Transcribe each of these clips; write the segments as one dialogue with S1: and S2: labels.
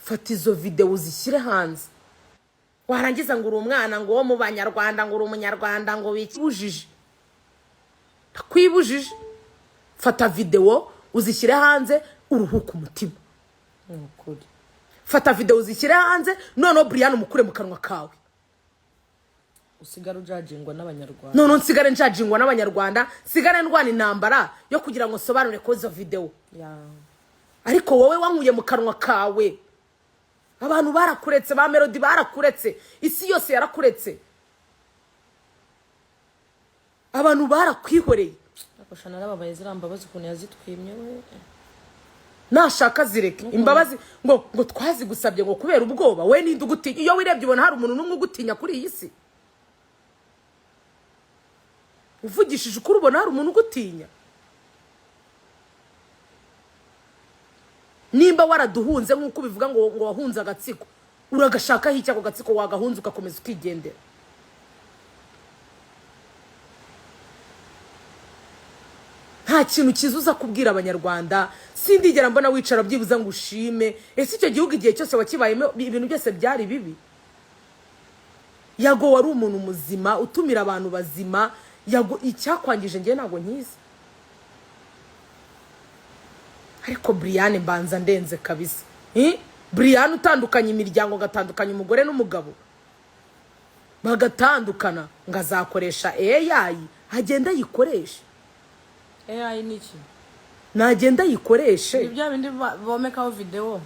S1: fata izo video uzishyire hanze warangiza ngo uri umwana ngo wo mu banyarwanda ngo uri umunyarwanda ngo wikibujije takwibujije fata video uzishyire hanze uruhuka umutima
S2: ukuri
S1: fata video uzishyire hanze none Brian umukure mu kanwa kawe
S2: usigara ujajingwa n'abanyarwanda
S1: none nsigare njajingwa n'abanyarwanda sigare ndwana intambara yo kugira ngo sobanure ko izo video ariko wowe wankuye mu kanwa kawe abantu barakuretse ba Melody barakuretse isi yose yarakuretse abantu barakwihoreye
S2: akoshana n'ababaye zirambabaza ukuntu yazitwimye we
S1: nashaka zireke imbabazi ngo twazi gusabye ngo kubera ubwoba we ninde ugutinya iyo wirebye ubona hari umuntu numwe ugutinya kuri iyi si uvugishije ukuri ubona hari umuntu ugutinya nimba waraduhunze nkuko bivuga ngo wahunze agatsiko uragashaka hiki ako gatsiko wagahunze ugakomeza ukigendera nta kintu kizuza kubwira abanyarwanda sindigera mbona wicara byibuza ngo ushime ese icyo gihugu igihe cyose wakibayemo ibintu byose byari bibi yago wari umuntu muzima utumira abantu bazima yago icyakwangije ngiye ntago nkizi ariko Brian mbanza ndenze kabisa Brian utandukanye imiryango gatandukanye umugore n'umugabo bagatandukana ngazakoresha AI agenda yikoresha
S2: AI niki
S1: nagenda yikoreshe
S2: ibyo bindi bomekaho video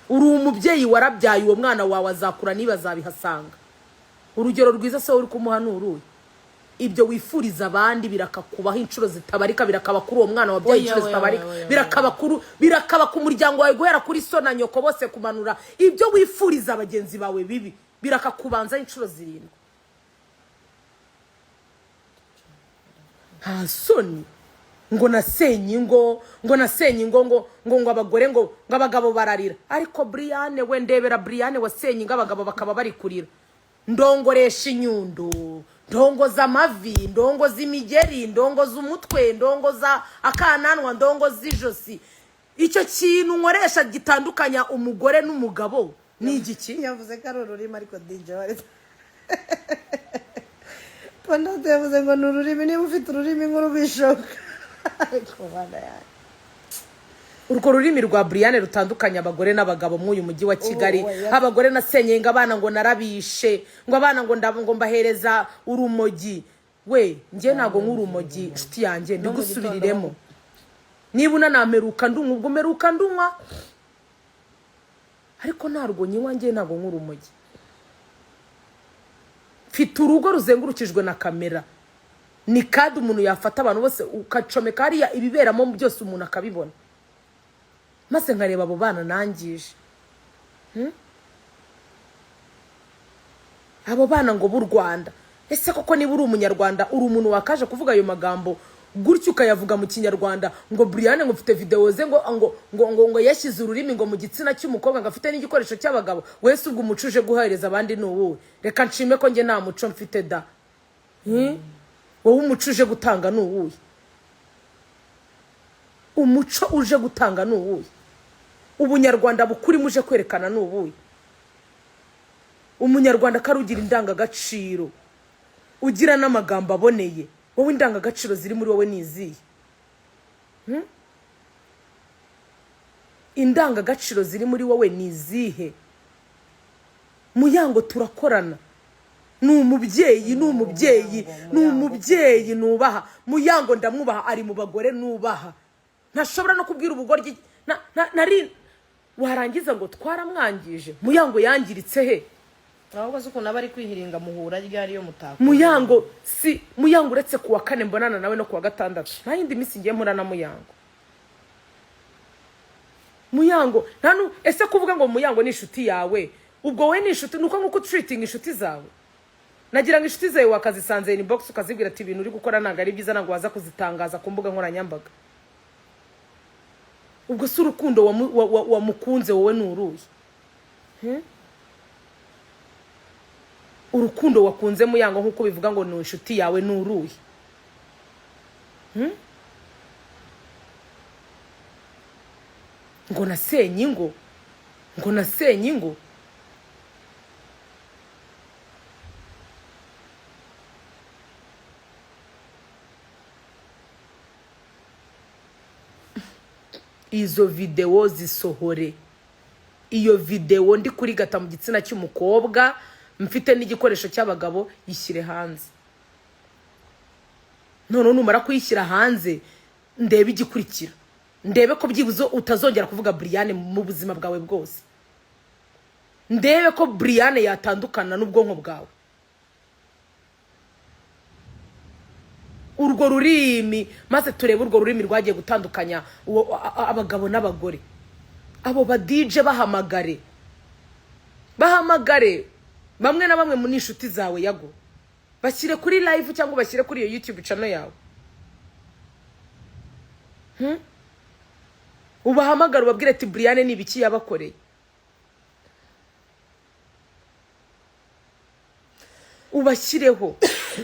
S1: uri umubyeyi warabyaye uwo mwana wawe azakura niba zabihasanga urugero rwiza se uri kumuhanuruye ibyo wifuriza abandi birakakubaho inshuro zitabarika birakaba kuri uwo mwana wabyaye inshuro zitabarika birakaba ku muryango wawe guhera kuri so na nyoko bose kumanura ibyo wifuriza abagenzi bawe bibi birakakubanza inshuro 7 nta soni ngo nasenye ngo abagore ngo abagabo bararira ariko Brian we ndebera Brian wasenye ngo abagabo bakaba bari kurira ndongoresha inyundo ndongoza amavi ndongoza imigeri ndongoza umutwe ndongoza akananwa ndongoza ijosi icyo kintu nkoresha gitandukanya umugore n'umugabo ni igiki
S2: yavuze ko ari ururimi ariko DJ wari Panda yavuze ngo n'ururimi niba ufite ururimi nk'urubishoka ariko bana ya
S1: urwo rurimi rwa Brian rutandukanya abagore n'abagabo mu uyu mujyi wa Kigali abagore nasenye ngo abana ngo narabishe ngo abana ngo mbahereza urumogi we ngiye nago nk'urumogi nshuti yanjye ndigusubiriremo niba unanameruka ndumwe ubwo meruka ndumwa ariko narwo nyiwa ngiye nago nk'urumogi mfite urugo ruzengurukijwe na kamera ni kandi umuntu yafata abantu bose ukacomeka hariya ibiberamo byose umuntu akabibona maze nkareba abo bana nangije abo bana ngo b'u Rwanda ese koko niba uri umunyarwanda uri umuntu wakaje kuvuga ayo magambo gutyo ukayavuga mu kinyarwanda ngo Brian ngo ufite video ze ngo yashyize ururimi ngo mu gitsina cy'umukobwa ngo afite n'igikoresho cy'abagabo wese ubwo umucuje guhereza abandi n'uwo reka nshime ko nge nta muco mfite da wowe umucuje gutanga n'uwo umuco uje gutanga n'uwo ubunyarwanda bukuri muje kwerekana n'ubuye umunyarwanda karugira indangagaciro ugira n'amagambo aboneye wowe indangagaciro ziri muri wowe niziye indangagaciro ziri muri wowe nizihe Muyango turakorana n'umubyeyi nubaha Muyango ndamwubaha ari mu bagore nubaha ntashobora no kubwira ubugoryi nari warangiza ngo twaramwangije Muyango yangiritse he
S2: ahubwo zuko nabari kwihiringa muhura ryari yo mutako
S1: Muyango uretse kuwa 4 mbonana nawe no kuwa 6 nta yindi misi ngiye mpura na Muyango ntanu ese kuvuga ngo Muyango ni inshuti yawe ubwo we ni inshuti nuko nkuko treating inshuti zawe nagira ngo inshuti zawe wakazisanze inbox ukazibwira ati ibintu uri gukora naga ari byiza nago waza kuzitangaza ku mbuga nkoranyambaga ubwo si urukundo wamukunze wowe nuruye urukundo wakunze Muyango nkuko bivuga ngo ni inshuti yawe nuruye ngo nasenye ngo ngo nasenye ingo. Izo video zisohore. Iyo video ndi kuri gata mu gitsina cy'umukobwa mfite n'igikoresho cy'abagabo yishyire hanze. None numara kuyishyira hanze ndebe igikurikira. Ndebe ko byibuzo utazongera kuvuga Brian mu buzima bwawe bwose. Ndebe ko Brian yatandukana n'ubwonko bwawe. Urwo rurimi maze turebe urwo rurimi rwagiye gutandukanya abagabo n'abagore. Abo ba DJ bahamagare bamwe na bamwe mu nishuti zawe yago bashyire kuri live cyangwa bashyire kuri iyo YouTube channel yawe. Ubahamagara ubabwire ati Brian ni ibiki yabakoreye. Ubashyireho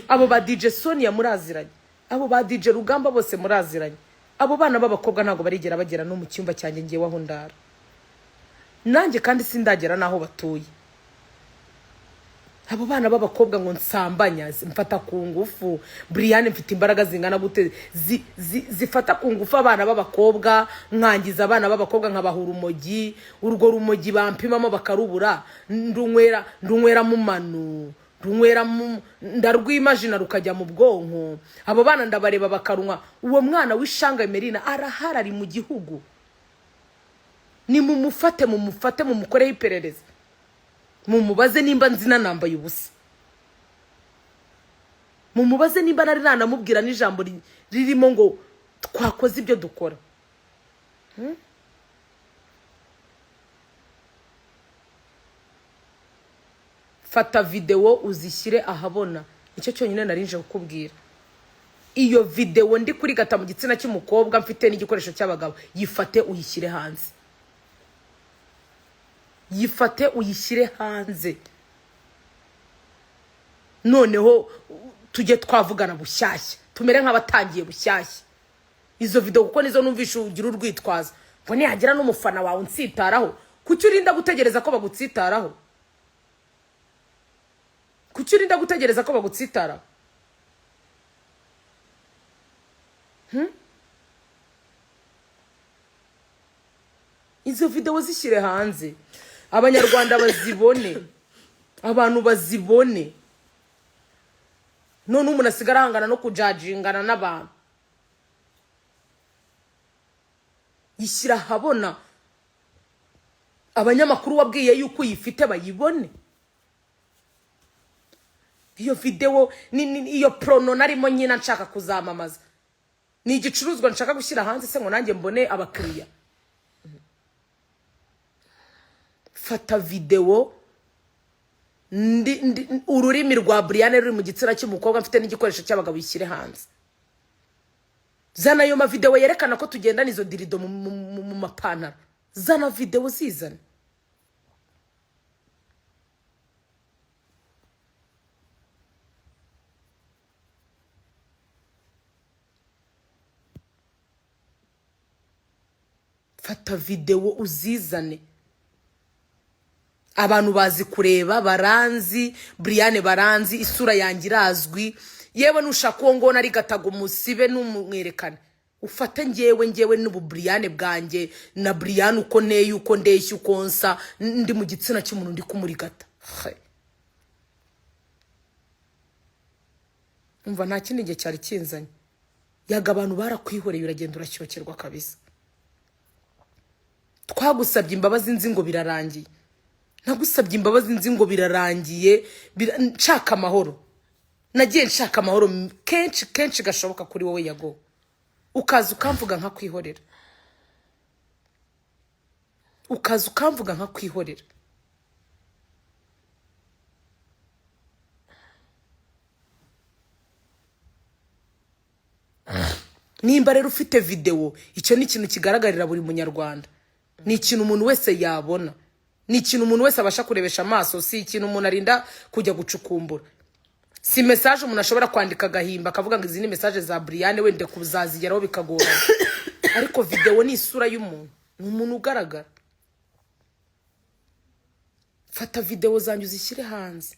S1: abo ba DJ Sonia muraziranye, abo ba DJ Rugamba bose muraziranye. Abo bana b'abakobwa ntago barigera bagera no mu cyumba cyanjye ngiye waho ndara. Nanjye kandi sindagera naho batuye. Abo bana b'abakobwa ngo nsambanya mfata ku ngufu. Brian mfite imbaraga zingana gute zifata ku ngufu abana b'abakobwa, nkangiza abana b'abakobwa nkabahura urumogi. Urwo rumogi bampimamo bakarubura. Ndunywera mu manu, ndarwimagina rukajya mu bwonko. Abo bana ndabareba bakarunwa. Uwo mwana w'ishanga Emerina araharari mu gihugu. Ni mumufate mumukoreho iperereza. Mumubaze nimba nzina nambaye ubusa. Mumubaze nimba nari nanamubwira n'ijambo ririmo ngo twakoze ibyo dukora. Fata video uzishyire ahabona. Nicyo cyonyine narinje kukubwira. Iyo video ndi kuri gata mu gitsina cy'umukobwa mfite n'igikoresho cy'abagabo yifate uyishyire hanze. Yifate uyishyire hanze. Noneho tujye twavugana bushyashya. Tumere nk'abatangiye bushyashya. Izo video kuko nizo numvisha ugira urwitwaza. Ngo nihagira n'umufana wawe unsitaraho. Kuki urinda gutegereza ko bagutsitaraho? Kuki urinda gutegereza ko bagutsitaraho? Izo video zishyire hanze. Abanyarwanda bazibone. Abantu bazibone. None umuntu asigara hangana no kujajingana n'abantu. Yishyira habona. Abanyamakuru wabwiye yuko uyifite bayibone. Iyo video iyo prono narimo nyina nshaka kuzamamaza. Ni igicuruzwa nshaka gushyira hanze se ngo nanjye mbone abakiriya. Fata video ururimi rwa Brian ruri mu gitsina cy'umukobwa mfite n'igikoresho cy'abagabo yishyire hanze. Zana yo ma video yerekana ko tugendana izo dirido mu mapantaro. Zana video zizana. Fata video uzizane. Abantu bazi kureba baranzi, Brian baranzi, isura yanjye irazwi. Yewe nushaka uwo ngona ari gatago musibe n'umwerekane. Ufate njyewe n'ubu Brian bwanjye na Brian uko neye uko ndeshye uko nsa ndi mu gitsina cy'umuntu ndi kumurigata. Umva nta kindi gihe cyari kinzanye. Yaga abantu barakwihoreye uragenda uracyokerwa kabisa. Twagusabye imbabazi nzi ngo birarangiye. Nagusabye imbabazi nzi ngo birarangiye, nshaka amahoro. Nagiye nshaka amahoro kenshi gashoboka kuri wowe yago. Ukaza ukamvuga nka kwihorera. Ukaza ukamvuga nka kwihorera. Nimba rero ufite video, icyo ni ikintu kigaragarira buri munyarwanda. Ni ikintu umuntu wese yabona. Ni ikintu umuntu wese abasha kurebesha amaso, si ikintu umuntu arinda kujya gucukumbura. Si message umuntu ashobora kwandika gahimba akavuga ngo izi ni message za Brian wende kuzazigeraho bikagorana. Ariko video ni isura y'umuntu, ni umuntu ugaragara. fata video zanjye uzishyire hanze.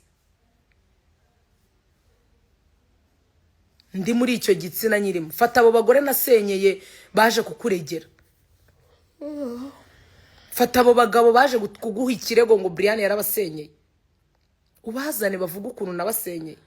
S1: Ndi muri icyo gitsina nyirimo. Fata abo bagore nasenyeye baje kukuregera. Fata abo bagabo baje kuguha ikirego ngo Brian yarabasenyeye. Ubazane bavuga ukuntu nabasenyeye.